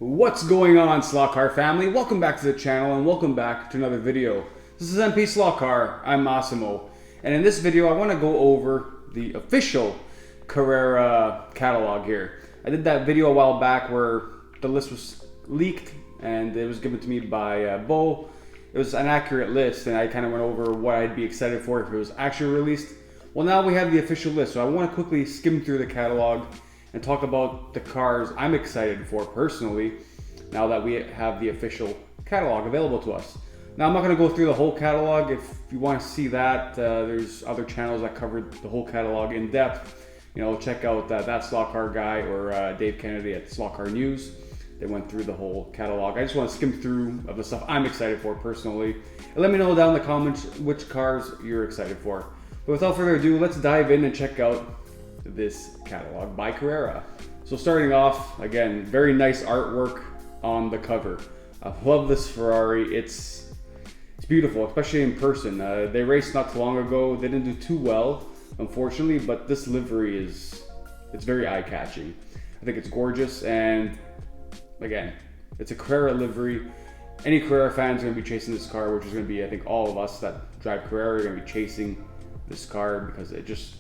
What's going on, Slot Car family? Welcome back to the channel and welcome back to another video. This is MP Slot Car. I'm Massimo, and in this video I want to go over the official Carrera catalog here. I did that video a while back where the list was leaked and it was given to me by Bo. It was an accurate list and I kind of went over what I'd be excited for if it was actually released. Well, now we have the official list, so I want to quickly skim through the catalog and talk about the cars I'm excited for personally now that we have the official catalog available to us. Now, I'm not going to go through the whole catalog. If you want to see that, there's other channels that covered the whole catalog in depth. You know, check out that Slot Car guy or Dave Kennedy at Slot Car News. They went through the whole catalog. I just want to skim through of the stuff I'm excited for personally. And let me know down in the comments which cars you're excited for. But without further ado, let's dive in and check out this catalog by Carrera. So starting off, again, very nice artwork on the cover. I love this Ferrari. It's beautiful, especially in person. They raced not too long ago. They didn't do too well, unfortunately, but this livery it's very eye-catching. I think it's gorgeous, and again, it's a Carrera livery. Any Carrera fans are going to be chasing this car, which is going to be, I think, all of us that drive Carrera are going to be chasing this car because it just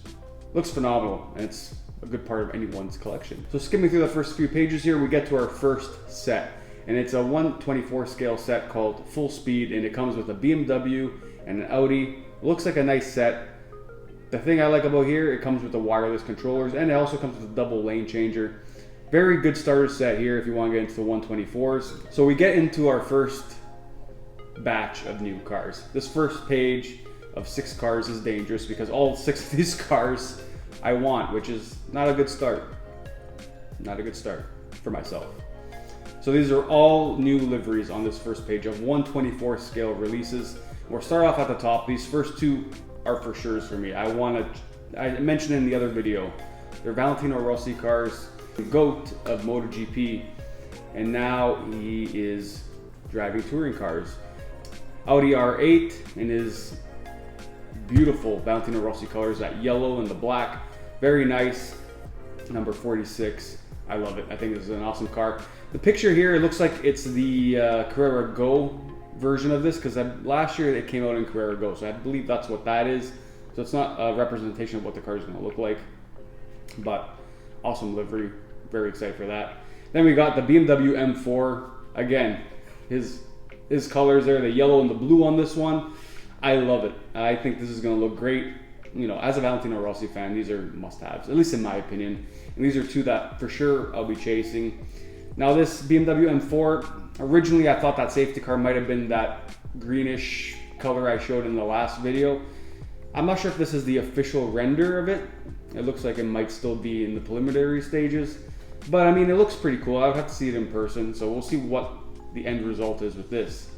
looks phenomenal and it's a good part of anyone's collection. So skimming through the first few pages here, we get to our first set, and it's a 1/24 scale set called Full Speed, and it comes with a BMW and an Audi. It looks like a nice set. The thing I like about here, it comes with the wireless controllers, and it also comes with a double lane changer. Very good starter set here if you want to get into the 124s. So we get into our first batch of new cars. This first page of 6 cars is dangerous because all 6 of these cars I want, which is not a good start. Not a good start for myself. So these are all new liveries on this first page of 1/24 scale releases. We'll start off at the top. These first 2 are for sure for me. I mentioned in the other video, they're Valentino Rossi cars, the GOAT of MotoGP, and now he is driving touring cars. Audi R8 in his beautiful Valentino Rossi colors, that yellow and the black, very nice. Number 46, I love it. I think this is an awesome car. The picture here, it looks like it's the Carrera Go version of this, because last year it came out in Carrera Go, so I believe that's what that is. So it's not a representation of what the car is going to look like, but awesome livery. Very excited for that. Then we got the BMW M4. Again, his colors there, the yellow and the blue on this one. I love it. I think this is going to look great. You know, as a Valentino Rossi fan, these are must-haves, at least in my opinion. And these are 2 that for sure I'll be chasing. Now this BMW M4, originally I thought that safety car might have been that greenish color I showed in the last video. I'm not sure if this is the official render of it. It looks like it might still be in the preliminary stages. But I mean, it looks pretty cool. I'll have to see it in person, so we'll see what the end result is with this.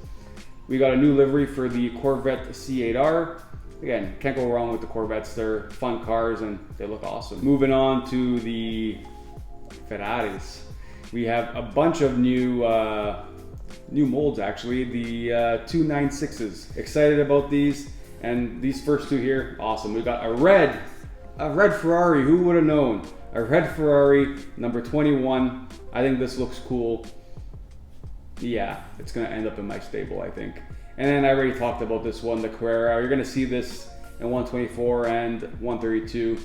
We got a new livery for the Corvette C8R. Again, can't go wrong with the Corvettes. They're fun cars and they look awesome. Moving on to the Ferraris. We have a bunch of new molds actually. The 296s. Excited about these. And these first 2 here, awesome. We got a red Ferrari. Who would have known? A red Ferrari, number 21. I think this looks cool. Yeah, it's gonna end up in my stable, I think. And then I already talked about this one, the Carrera. You're gonna see this in 124 and 132.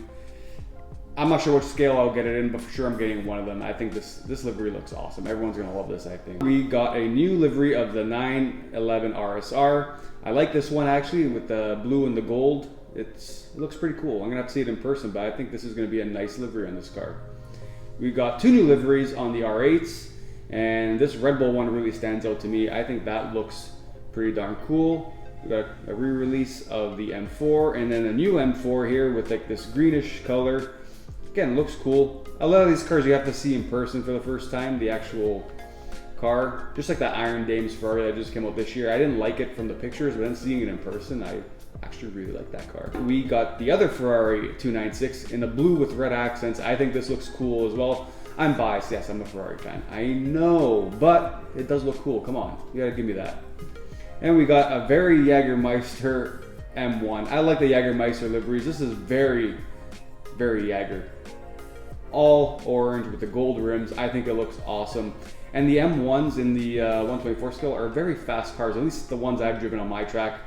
I'm not sure which scale I'll get it in, but for sure I'm getting one of them. I think this livery looks awesome. Everyone's gonna love this, I think. We got a new livery of the 911 RSR. I like this one actually with the blue and the gold. It looks pretty cool. I'm gonna have to see it in person, but I think this is gonna be a nice livery on this car. We got 2 new liveries on the R8s. And this Red Bull one really stands out to me. I think that looks pretty darn cool. We got a re-release of the M4 and then a new M4 here with like this greenish color. Again, looks cool. A lot of these cars you have to see in person for the first time, the actual car. Just like that Iron Dames Ferrari that just came out this year. I didn't like it from the pictures, but then seeing it in person, I actually really like that car. We got the other Ferrari 296 in the blue with red accents. I think this looks cool as well. I'm biased, yes, I'm a Ferrari fan. I know, but it does look cool. Come on, you gotta give me that. And we got a very Jägermeister M1. I like the Jägermeister liveries. This is very, very Jäger. All orange with the gold rims. I think it looks awesome. And the M1s in the 124 scale are very fast cars, at least the ones I've driven on my track.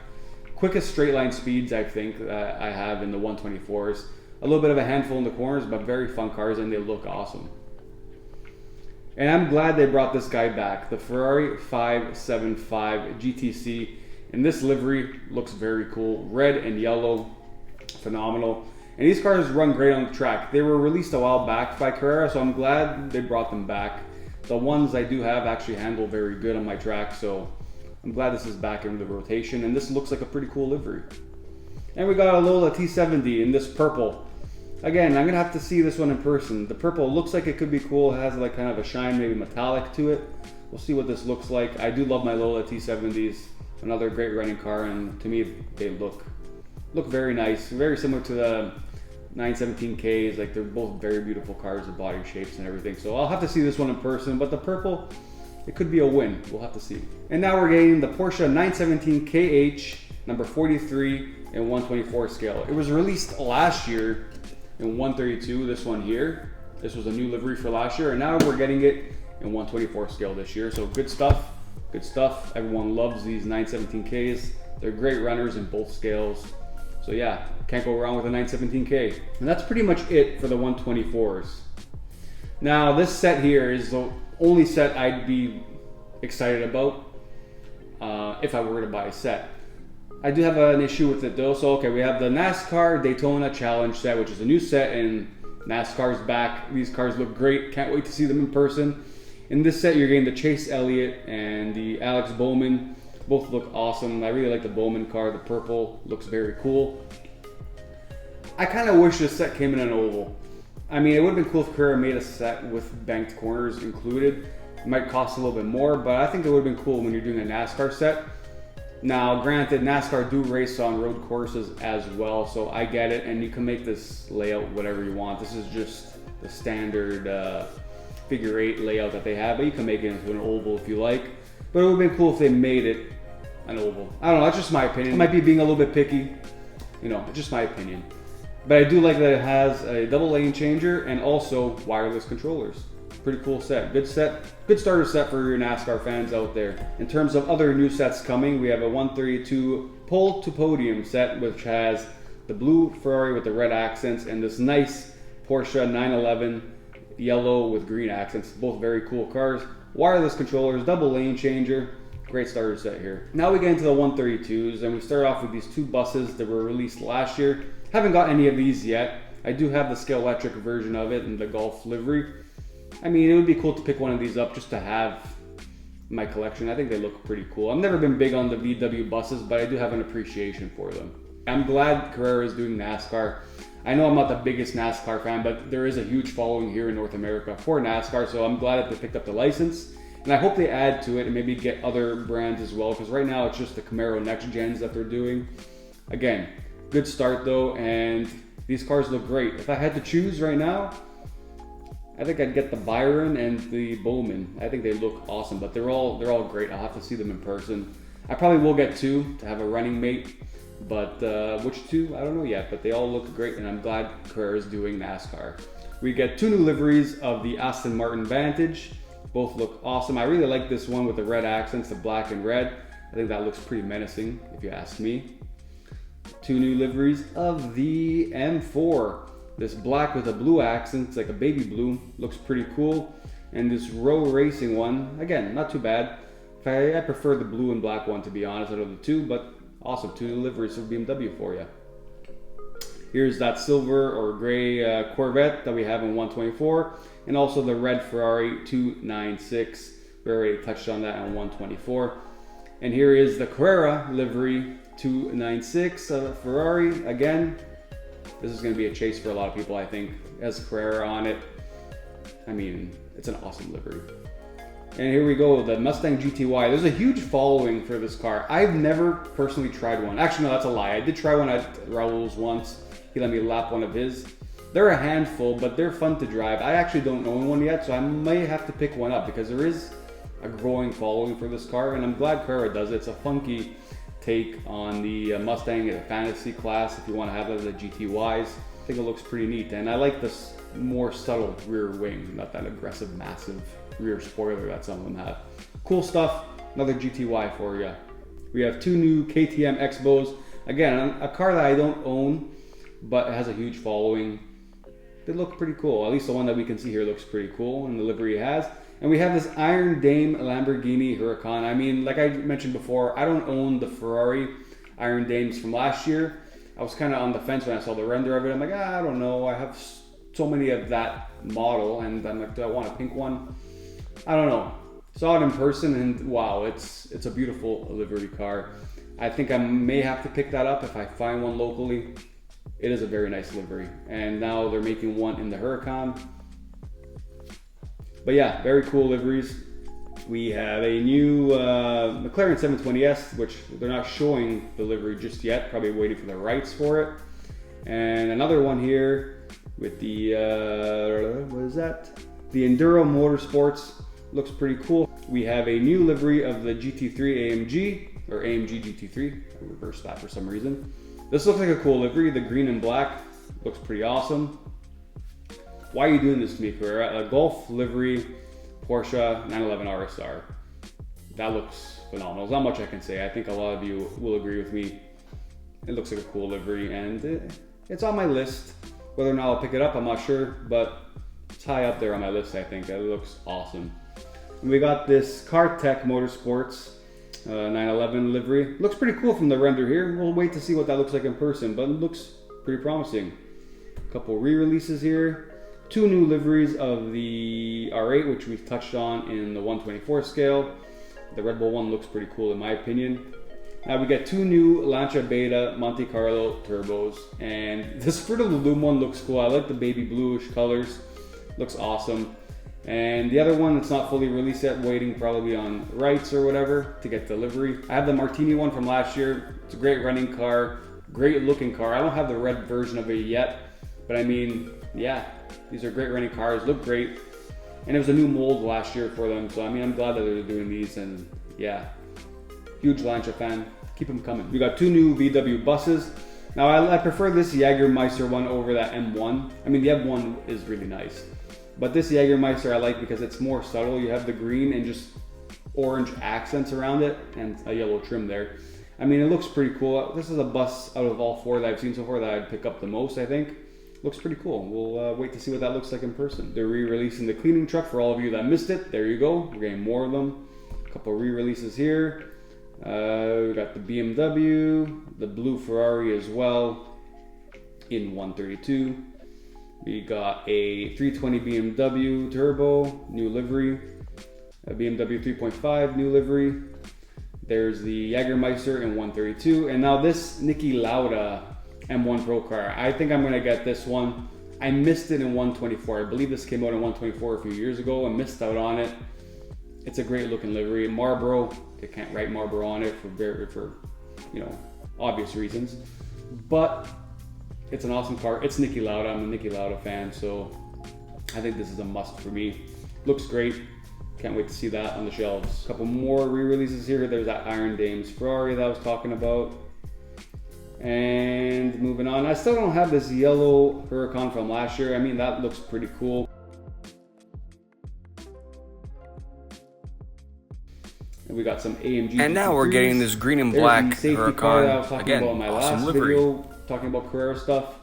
Quickest straight line speeds I think I have in the 124s. A little bit of a handful in the corners, but very fun cars, and they look awesome. And I'm glad they brought this guy back, the Ferrari 575 GTC. And this livery looks very cool. Red and yellow, phenomenal. And these cars run great on the track. They were released a while back by Carrera, so I'm glad they brought them back. The ones I do have actually handle very good on my track, so I'm glad this is back in the rotation. And this looks like a pretty cool livery. And we got a Lola T70 in this purple. Again, I'm gonna have to see this one in person. The purple looks like it could be cool. It has like kind of a shine, maybe metallic to it. We'll see what this looks like. I do love my Lola T70s. Another great running car, and to me, they look very nice. Very similar to the 917Ks. Like, they're both very beautiful cars, the body shapes and everything. So I'll have to see this one in person, but the purple, it could be a win. We'll have to see. And now we're getting the Porsche 917KH, number 43 in 124 scale. It was released last year in 132, this one here. This was a new livery for last year, and now we're getting it in 124 scale this year. So good stuff. Good stuff. Everyone loves these 917Ks. They're great runners in both scales. So yeah, can't go wrong with a 917K. And that's pretty much it for the 124s. Now this set here is the only set I'd be excited about if I were to buy a set. I do have an issue with it though. So okay, we have the NASCAR Daytona Challenge set, which is a new set, and NASCAR's back. These cars look great. Can't wait to see them in person. In this set, you're getting the Chase Elliott and the Alex Bowman. Both look awesome. I really like the Bowman car. The purple looks very cool. I kind of wish this set came in an oval. I mean, it would have been cool if Carrera made a set with banked corners included. It might cost a little bit more, but I think it would have been cool when you're doing a NASCAR set. Now, granted, NASCAR do race on road courses as well, so I get it, and you can make this layout whatever you want. This is just the standard figure 8 layout that they have, but you can make it into an oval if you like. But it would have been cool if they made it an oval. I don't know, that's just my opinion. It might be being a little bit picky, you know, just my opinion. But I do like that it has a double lane changer and also wireless controllers. Pretty cool set, good starter set for your NASCAR fans out there. In terms of other new sets coming, we have a 132 pole to podium set, which has the blue Ferrari with the red accents and this nice Porsche 911 yellow with green accents. Both very cool cars. Wireless controllers, double lane changer. Great starter set here. Now we get into the 132s, and we start off with these two buses that were released last year. Haven't got any of these yet. I do have the Scalextric version of it in the Golf livery. I mean, it would be cool to pick one of these up just to have in my collection. I think they look pretty cool. I've never been big on the VW buses, but I do have an appreciation for them. I'm glad Carrera is doing NASCAR. I know I'm not the biggest NASCAR fan, but there is a huge following here in North America for NASCAR, so I'm glad that they picked up the license. And I hope they add to it and maybe get other brands as well, because right now it's just the Camaro Next Gens that they're doing. Again, good start though, and these cars look great. If I had to choose right now, I think I'd get the Byron and the Bowman. I think they look awesome, but they're all great. I'll have to see them in person. I probably will get two to have a running mate, but which two, I don't know yet, but they all look great, and I'm glad Carrera is doing NASCAR. We get two new liveries of the Aston Martin Vantage. Both look awesome. I really like this one with the red accents, the black and red. I think that looks pretty menacing, if you ask me. Two new liveries of the M4. This black with a blue accent, it's like a baby blue, looks pretty cool. And this Row Racing one, again, not too bad. I prefer the blue and black one, to be honest, out of the two, but awesome, two new liveries of BMW for you. Here's that silver or gray Corvette that we have in 124, and also the red Ferrari 296. We already touched on that on 124. And here is the Carrera livery 296 Ferrari. Again, this is going to be a chase for a lot of people, I think. It has Carrera on it. I mean, it's an awesome livery. And here we go, the Mustang GTY. There's a huge following for this car. I've never personally tried one. Actually, no, that's a lie. I did try one at Raul's once. He let me lap one of his. They're a handful, but they're fun to drive. I actually don't own one yet, so I may have to pick one up because there is a growing following for this car, and I'm glad Carrera does it. It's a funky take on the Mustang fantasy class if you want to have it as a GTYs. I think it looks pretty neat, and I like this more subtle rear wing, not that aggressive, massive rear spoiler that some of them have. Cool stuff. Another GTY for you. We have two new KTM Expos. Again, a car that I don't own, but it has a huge following. They look pretty cool. At least the one that we can see here looks pretty cool, and the livery it has. And we have this Iron Dame Lamborghini Huracan. I mean, like I mentioned before, I don't own the Ferrari Iron Dames from last year. I was kind of on the fence when I saw the render of it. I'm like, I don't know. I have so many of that model, and I'm like, do I want a pink one? I don't know. Saw it in person, and wow, it's a beautiful livery car. I think I may have to pick that up if I find one locally. It is a very nice livery, and now they're making one in the Huracan. But yeah, very cool liveries. We have a new McLaren 720S, which they're not showing the livery just yet, probably waiting for the rights for it. And another one here with the, what is that? The Enduro Motorsports, looks pretty cool. We have a new livery of the GT3 AMG, or AMG GT3, I reversed that for some reason. This looks like a cool livery, the green and black, looks pretty awesome. Why are you doing this to me, Carrera? A Golf livery, Porsche 911 RSR. That looks phenomenal. There's not much I can say. I think a lot of you will agree with me. It looks like a cool livery, and it's on my list. Whether or not I'll pick it up, I'm not sure, but it's high up there on my list, I think. It looks awesome. And we got this CarTech Motorsports 911 livery. Looks pretty cool from the render here. We'll wait to see what that looks like in person, but it looks pretty promising. A couple re-releases here. Two new liveries of the R8, which we've touched on in the 124 scale. The Red Bull one looks pretty cool in my opinion. Now we get two new Lancia Beta Monte Carlo turbos, and this Fruit of the Loom one looks cool. I like the baby bluish colors. Looks awesome. And the other one that's not fully released yet, waiting probably on rights or whatever to get delivery. I have the Martini one from last year. It's a great running car, great looking car. I don't have the red version of it yet, but I mean, yeah, these are great running cars, look great. And it was a new mold last year for them, so I mean, I'm glad that they're doing these, and yeah, huge Lancia fan, keep them coming. We got two new VW buses. Now I prefer this Jägermeister one over that M1. I mean, the M1 is really nice, but this Jägermeister I like because it's more subtle. You have the green and just orange accents around it and a yellow trim there. I mean, it looks pretty cool. This is a bus out of all four that I've seen so far that I'd pick up the most, I think. Looks pretty cool. We'll wait to see what that looks like in person. They're re-releasing the cleaning truck for all of you that missed it. There you go. We're getting more of them. A couple re-releases here. We got the BMW, the blue Ferrari as well in 132. We got a 320 BMW Turbo, new livery. A BMW 3.5 new livery. There's the Jägermeister in 132. And now this Niki Lauda M1 Pro car. I think I'm gonna get this one. I missed it in 124. I believe this came out in 124 a few years ago. I missed out on it. It's a great looking livery. Marlboro, they can't write Marlboro on it for you know, obvious reasons. But it's an awesome car. It's Niki Lauda. I'm a Niki Lauda fan, so I think this is a must for me. Looks great. Can't wait to see that on the shelves. A couple more re-releases here. There's that Iron Dames Ferrari that I was talking about. And moving on, I still don't have this yellow Huracan from last year. I mean, that looks pretty cool. And we got some AMG. And now we're getting this green and black Huracan. That I was talking about in my last video, talking about Carrera stuff.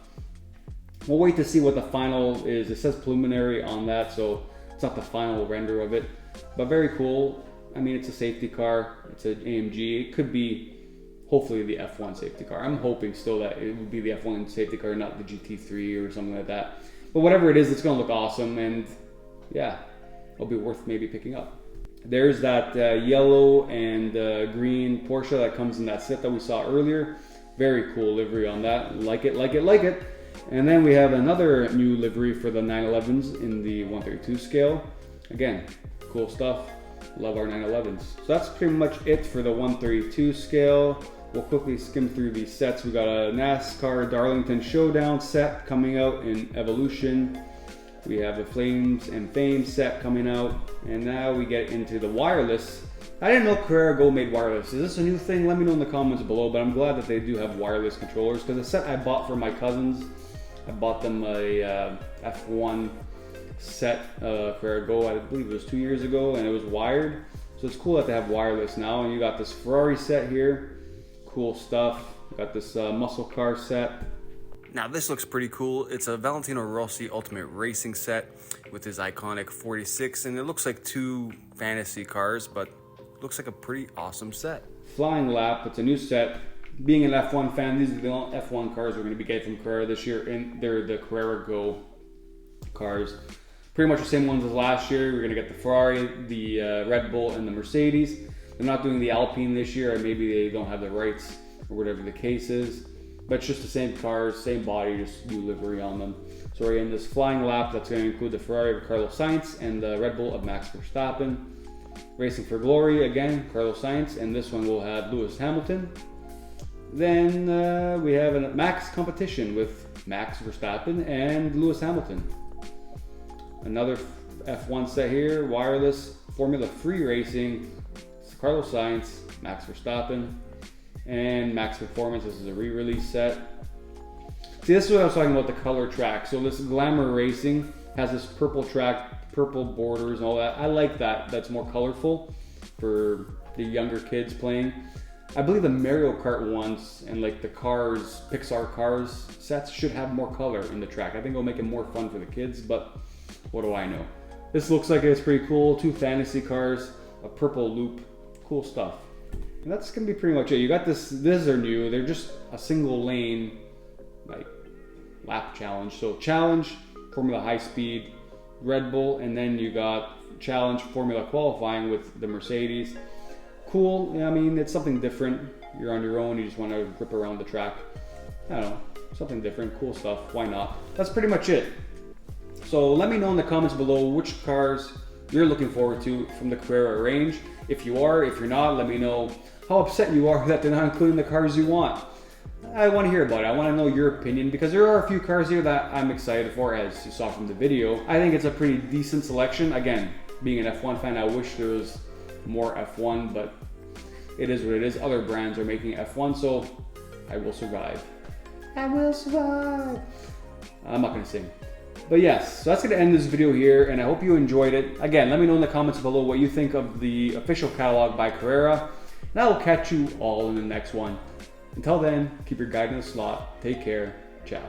We'll wait to see what the final is. It says preliminary on that, so it's not the final render of it. But very cool. I mean, it's a safety car. It's an AMG. It could be hopefully the F1 safety car. I'm hoping still that it would be the F1 safety car, not the GT3 or something like that. But whatever it is, it's gonna look awesome, and yeah, it'll be worth maybe picking up. There's that yellow and green Porsche that comes in that set that we saw earlier. Very cool livery on that. Like it, like it, like it. And then we have another new livery for the 911s in the 132 scale. Again, cool stuff. Love our 911s. So that's pretty much it for the 132 scale. We'll quickly skim through these sets. We got a NASCAR Darlington Showdown set coming out in Evolution. We have the Flames and Fame set coming out. And now we get into the wireless. I didn't know Carrera Go made wireless. Is this a new thing? Let me know in the comments below, but I'm glad that they do have wireless controllers, because the set I bought for my cousins, I bought them a F1 set Carrera Go, I believe it was 2 years ago, and it was wired. So it's cool that they have wireless now. And you got this Ferrari set here, cool stuff. You got this muscle car set. Now this looks pretty cool. It's a Valentino Rossi Ultimate Racing set with his iconic 46, and it looks like 2 fantasy cars, but looks like a pretty awesome set. Flying Lap, it's a new set. Being an F1 fan, these are the only F1 cars we're going to be getting from Carrera this year, and they're the Carrera Go cars. Pretty much the same ones as last year. We're going to get the Ferrari, the Red Bull, and the Mercedes. They're not doing the Alpine this year, or maybe they don't have the rights, or whatever the case is. But it's just the same cars, same body, just new livery on them. So we're in this Flying Lap that's going to include the Ferrari of Carlos Sainz and the Red Bull of Max Verstappen. Racing for Glory, again, Carlos Sainz, and this one will have Lewis Hamilton. Then we have a Max competition with Max Verstappen and Lewis Hamilton. Another F1 set here, wireless, Formula Free Racing, Carlos Sainz, Max Verstappen, and Max Performance. This is a re-release set. See, this is what I was talking about, the color track. So this Glamour Racing has this purple track, purple borders and all that. I like that. That's more colorful for the younger kids playing. I believe the Mario Kart ones and like the Cars, Pixar Cars sets should have more color in the track. I think it'll make it more fun for the kids, but what do I know? This looks like it's pretty cool. 2 fantasy cars, a purple loop, cool stuff. And that's gonna be pretty much it. You got this, these are new. They're just a single lane, like lap challenge. So challenge, Formula High Speed, Red Bull, and then you got challenge Formula Qualifying with the Mercedes. Cool, I mean, it's something different. You're on your own, you just wanna rip around the track. I don't know, something different, cool stuff, why not? That's pretty much it. So let me know in the comments below which cars you're looking forward to from the Carrera range. If you are, if you're not, let me know how upset you are that they're not including the cars you want. I want to hear about it. I want to know your opinion because there are a few cars here that I'm excited for, as you saw from the video. I think it's a pretty decent selection. Again, being an F1 fan, I wish there was more F1, but it is what it is. Other brands are making F1, so I will survive. I will survive. I'm not going to sing. But yes, so that's going to end this video here, and I hope you enjoyed it. Again, let me know in the comments below what you think of the official catalog by Carrera, and I will catch you all in the next one. Until then, keep your guide in the slot. Take care. Ciao.